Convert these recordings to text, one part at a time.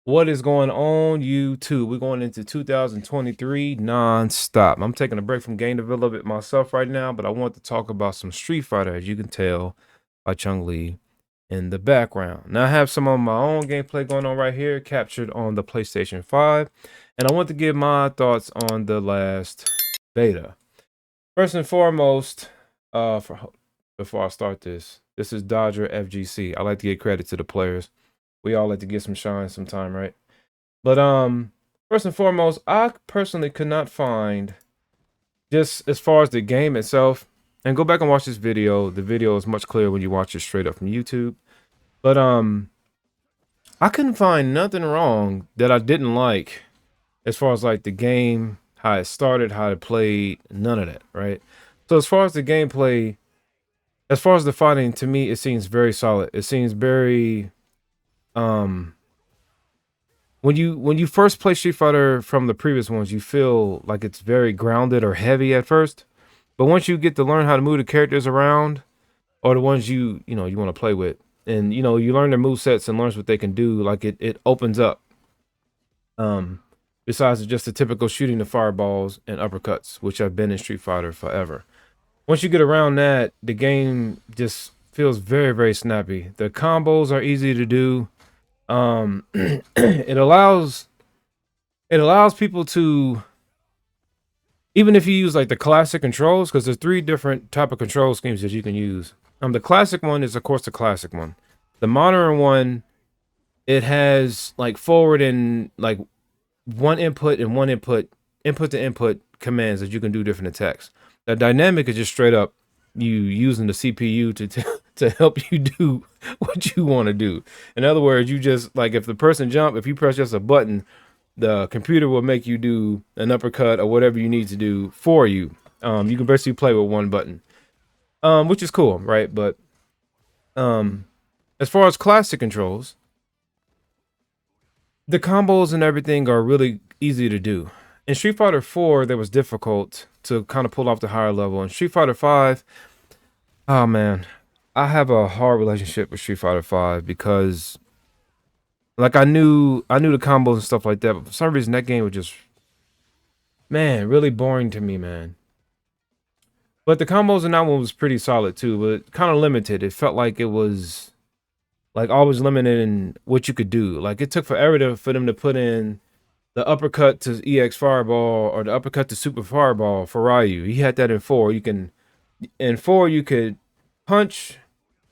What is going on, YouTube? We're going into 2023 non-stop. I'm taking a break from game development myself right now, but I want to talk about some Street Fighter, as you can tell by Chung Li in the background. Now, I have some of my own gameplay going on right here, captured on the PlayStation 5, and I want to give my thoughts on the last beta. First and foremost, before I start this is Dodger FGC. I like to give credit to the players. We all like to get some shine sometime, right? But first and foremost, I personally could not find, just as far as the game itself, and go back and watch this video. The video is much clearer when you watch it straight up from YouTube. But I couldn't find nothing wrong that I didn't like as far as like the game, how it started, how it played, none of that, right? So as far as the gameplay, as far as the fighting, to me it seems very solid. It seems very um when you first play Street Fighter from the previous ones, you feel like it's very grounded or heavy at first. But once you get to learn how to move the characters around, or the ones you want to play with, and you learn their move sets and learns what they can do, like it opens up. Um, Besides just the typical shooting the fireballs and uppercuts, which have been in Street Fighter forever. Once you get around that, the game just feels very, very snappy. The combos are easy to do. It allows people to, even if you use like the classic controls, because there's three different type of control schemes that you can use. The classic one is of course the classic one. The modern one, it has like forward and like one input and one input to input commands that you can do different attacks. The dynamic is just straight up you using the CPU to help you do what you want to do. In other words, you just like, if the person jump, if you press just a button, the computer will make you do an uppercut or whatever you need to do for you. You can basically play with one button, which is cool, right? But um, as far as classic controls, the combos and everything are really easy to do. In Street Fighter 4, that was difficult to kind of pull off the higher level. In Street Fighter 5, oh man, I have a hard relationship with Street Fighter 5 because like I knew the combos and stuff like that, but for some reason that game was just, man, really boring to me, man. But the combos in that one was pretty solid too, but kind of limited. It felt like it was like always limited in what you could do. Like it took forever for them to put in the uppercut to EX Fireball or the uppercut to Super Fireball for Ryu. He had that in 4. In 4 you could punch,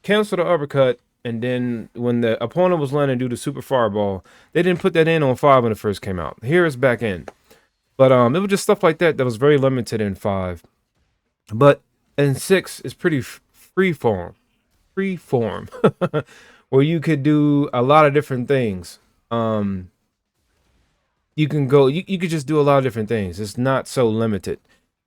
cancel the uppercut, and then when the opponent was landing, do the Super Fireball. They didn't put that in on 5 when it first came out. Here it's back in. But it was just stuff like that that was very limited in 5. But in 6 it's pretty free form. Free form. Where you could do a lot of different things. You can go, you could just do a lot of different things. It's not so limited.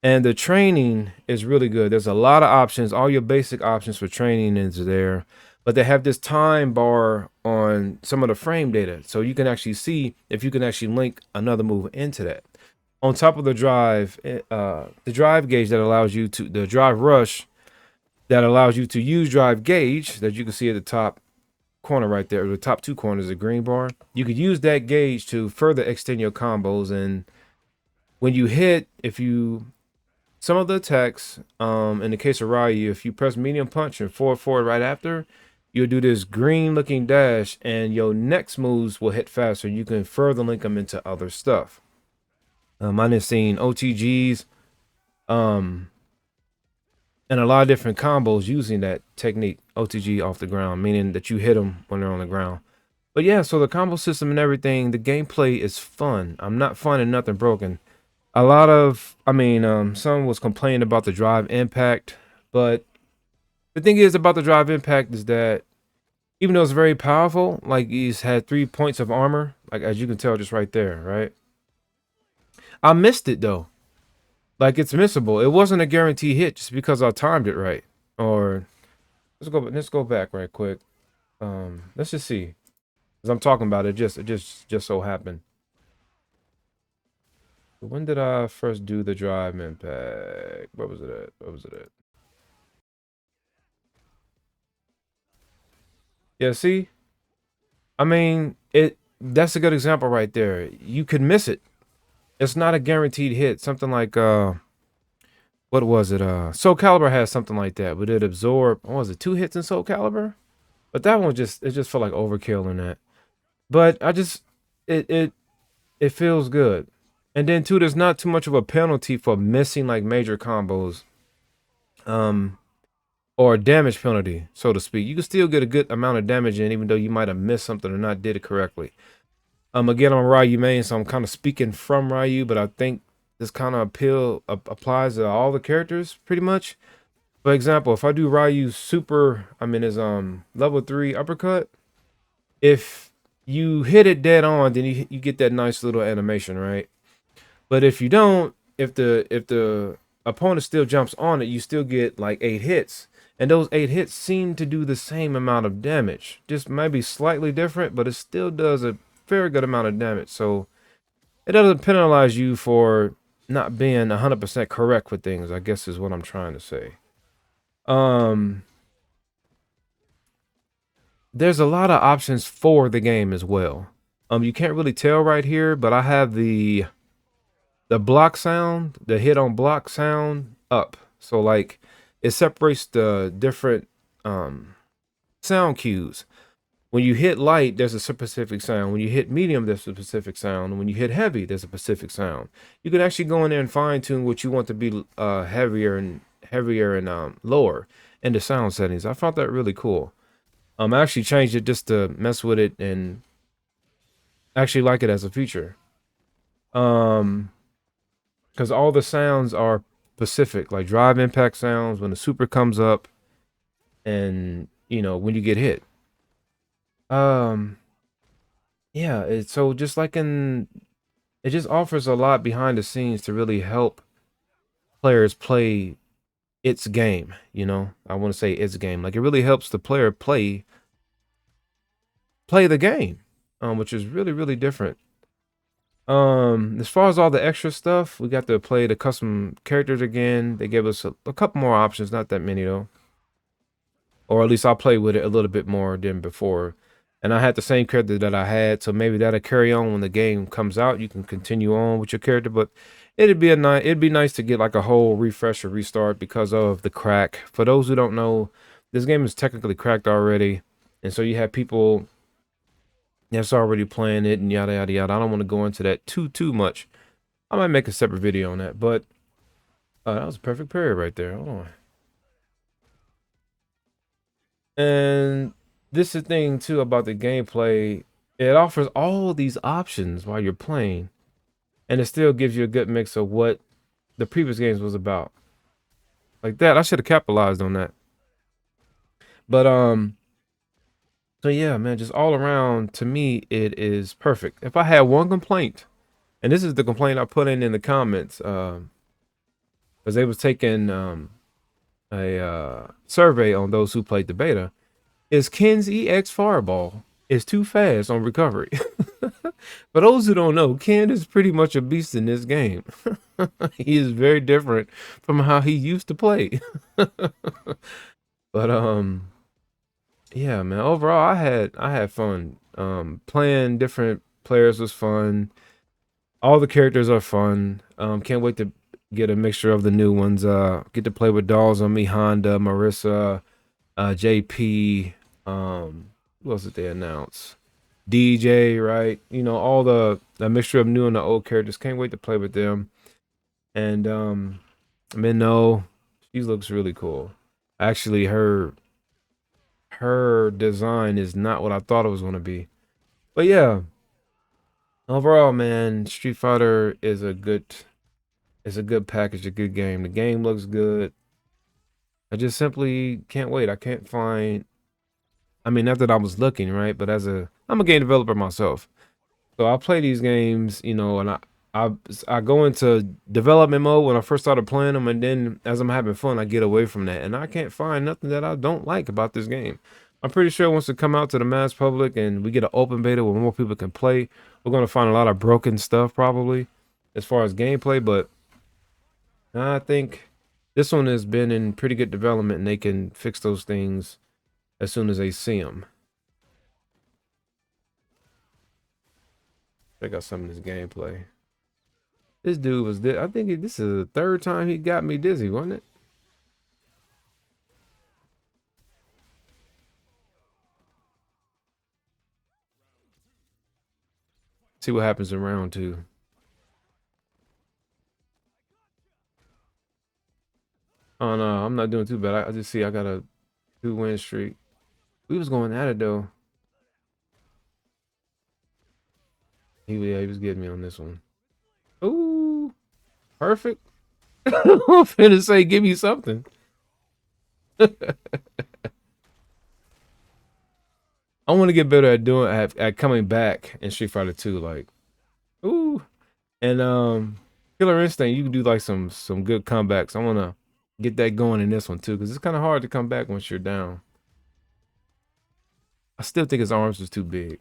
And the training is really good. There's a lot of options. All your basic options for training is there. But they have this time bar on some of the frame data. So you can actually see if you can actually link another move into that. On top of the drive gauge that allows you to, the drive rush that allows you to use drive gauge that you can see at the top corner right there, the top 2 corners, the green bar. You could use that gauge to further extend your combos. And when you hit, some of the attacks, in the case of Ryu, if you press medium punch and forward right after, you'll do this green looking dash and your next moves will hit faster. You can further link them into other stuff. I have seen OTGs and a lot of different combos using that technique, OTG off the ground, meaning that you hit them when they're on the ground. But yeah, so the combo system and everything, the gameplay is fun. I'm not finding nothing broken. A lot of, someone was complaining about the drive impact, but the thing is about the drive impact is that even though it's very powerful, like he's had 3 points of armor, like as you can tell just right there, right? I missed it though. Like it's missable. It wasn't a guarantee hit just because I timed it right. Or let's go back right quick. Let's just see. As I'm talking about it, it just so happened. When did I first do the drive impact? Where was it at? Where was it at? Yeah, see? I mean, that's a good example right there. You could miss it. It's not a guaranteed hit. Something like what was it? Soul Calibur has something like that, but it absorbed, what was it, 2 hits in Soul Calibur? But that one just felt like overkill in that. But I just it it it feels good. And then too, there's not too much of a penalty for missing like major combos. Um or a damage penalty, so to speak. You can still get a good amount of damage in, even though you might have missed something or not did it correctly. Again, I'm a Ryu main, so I'm kind of speaking from Ryu, but I think this kind of applies to all the characters pretty much. For example, if I do Ryu super, I mean his level 3 uppercut, if you hit it dead on, then you get that nice little animation, right? But if you don't, if the opponent still jumps on it, you still get like 8 hits. And those 8 hits seem to do the same amount of damage. Just maybe slightly different, but it still does a very good amount of damage. So it doesn't penalize you for not being 100% correct with things, I guess is what I'm trying to say. Um, there's a lot of options for the game as well. You can't really tell right here, but I have the block sound, the hit on block sound up. So like it separates the different sound cues. When you hit light, there's a specific sound. When you hit medium, there's a specific sound. And when you hit heavy, there's a specific sound. You can actually go in there and fine tune what you want to be heavier and lower in the sound settings. I found that really cool. I actually changed it just to mess with it and actually like it as a feature. Because all the sounds are specific, like drive impact sounds when the super comes up, and when you get hit. Um, yeah, it's so just like it just offers a lot behind the scenes to really help players play its game. I want to say its game, like it really helps the player play the game, which is really really different. As far as all the extra stuff, we got to play the custom characters again. They gave us a couple more options, not that many though. Or at least I'll play with it a little bit more than before. And I had the same character that I had, so maybe that'll carry on when the game comes out. You can continue on with your character, but it'd be nice to get like a whole refresh or restart because of the crack. For those who don't know, this game is technically cracked already, and so you have people that's already playing it and yada yada yada. I don't want to go into that too much. I might make a separate video on that, but that was a perfect parry right there. Hold on. And this is the thing too about the gameplay. It offers all these options while you're playing, and it still gives you a good mix of what the previous games was about. Like that, I should have capitalized on that. But so yeah, man, just all around to me, it is perfect. If I had one complaint, and this is the complaint I put in the comments, because they was taking a survey on those who played the beta, is Ken's EX Fireball is too fast on recovery. For those who don't know, Ken is pretty much a beast in this game. He is very different from how he used to play. But yeah, man, overall I had fun. Playing different players was fun. All the characters are fun. Can't wait to get a mixture of the new ones. Get to play with dolls on me, Honda, Marissa, JP, what else did they announce? DJ, right? All the mixture of new and the old characters. Can't wait to play with them. And Minnow, she looks really cool. Actually, her design is not what I thought it was gonna be. But yeah, overall, man, Street Fighter is a good package, a good game. The game looks good. I just simply can't wait. I can't find. I mean, not that I was looking, right? But I'm a game developer myself, so I play these games, and I go into development mode when I first started playing them, and then as I'm having fun, I get away from that, and I can't find nothing that I don't like about this game. I'm pretty sure once it come out to the mass public and we get an open beta where more people can play, we're gonna find a lot of broken stuff probably as far as gameplay, but I think this one has been in pretty good development and they can fix those things as soon as they see them. Check out some of this gameplay. This dude was, I think this is the third time he got me dizzy, wasn't it? See what happens in round 2. Oh no, I'm not doing too bad. I just see I got a 2-win streak. We was going at it though. Yeah, he was getting me on this one. Ooh, perfect. I'm finna say, give me something. I want to get better at doing at coming back in Street Fighter 2. Like, ooh, and Killer Instinct, you can do like some good comebacks. I want to get that going in this one too, because it's kind of hard to come back once you're down. I still think his arms was too big.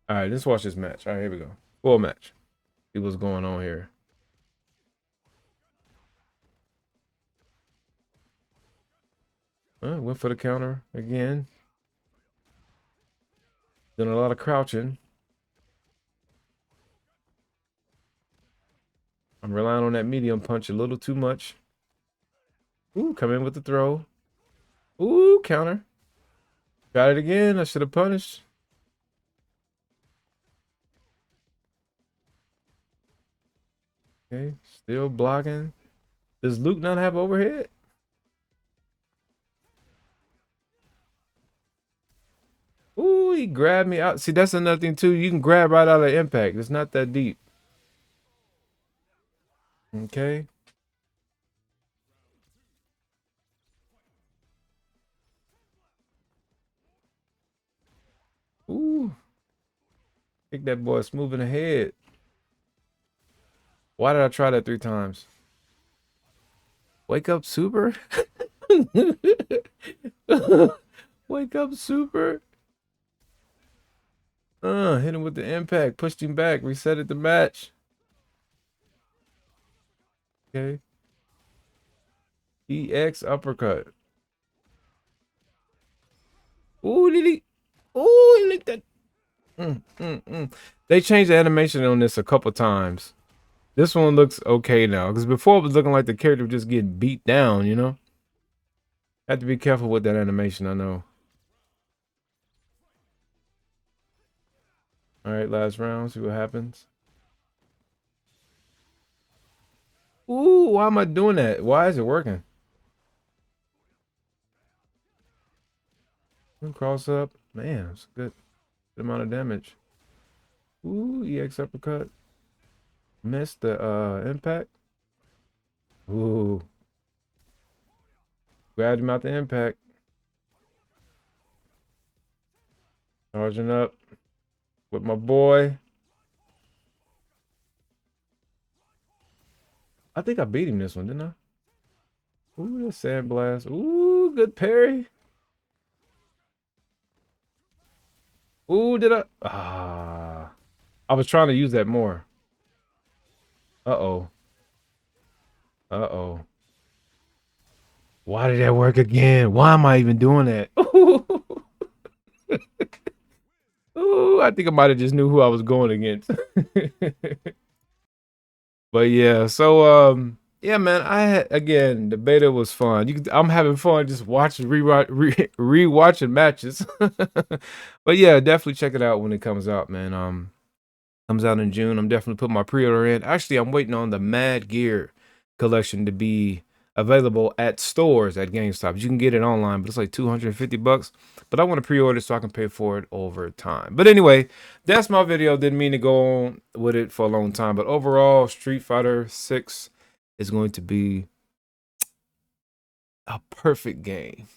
All right, let's watch this match. All right, here we go. Full match. See what's going on here. Went for the counter again. Doing a lot of crouching. I'm relying on that medium punch a little too much. Ooh, come in with the throw. Ooh, counter. Got it again. I should have punished. Okay, still blocking. Does Luke not have overhead? Ooh, he grabbed me out. See, that's another thing too. You can grab right out of impact. It's not that deep. Okay. Ooh. Kick that boy smooth in the head. Why did I try that 3 times? Wake up, super. Wake up, super. Hit him with the impact. Pushed him back. Resetted the match. Okay. EX uppercut. Ooh, did he? Ooh, he licked that. They changed the animation on this a couple times. This one looks okay now, because before it was looking like the character was just getting beat down, you know? Have to be careful with that animation, I know. All right, last round, see what happens. Ooh, why am I doing that? Why is it working? Cross up. Man, it's a good amount of damage. Ooh, EX uppercut. Missed the impact. Ooh. Grabbed him out the impact. Charging up with my boy. I think I beat him this one, didn't I? Ooh, the sandblast. Ooh, good parry. Ooh, did I? Ah. I was trying to use that more. Uh-oh. Uh-oh. Why did that work again? Why am I even doing that? Ooh, I think I might have just knew who I was going against. But yeah, so yeah, man, I had again the beta was fun. I'm having fun just watching rewatching matches. But yeah, definitely check it out when it comes out, man. Comes out in June. I'm definitely putting my pre-order in. Actually, I'm waiting on the Mad Gear collection to be available at stores at GameStop. You can get it online, but it's like $250. But I want to pre-order so I can pay for it over time. But anyway, that's my video. Didn't mean to go on with it for a long time, but overall, Street Fighter 6 is going to be a perfect game.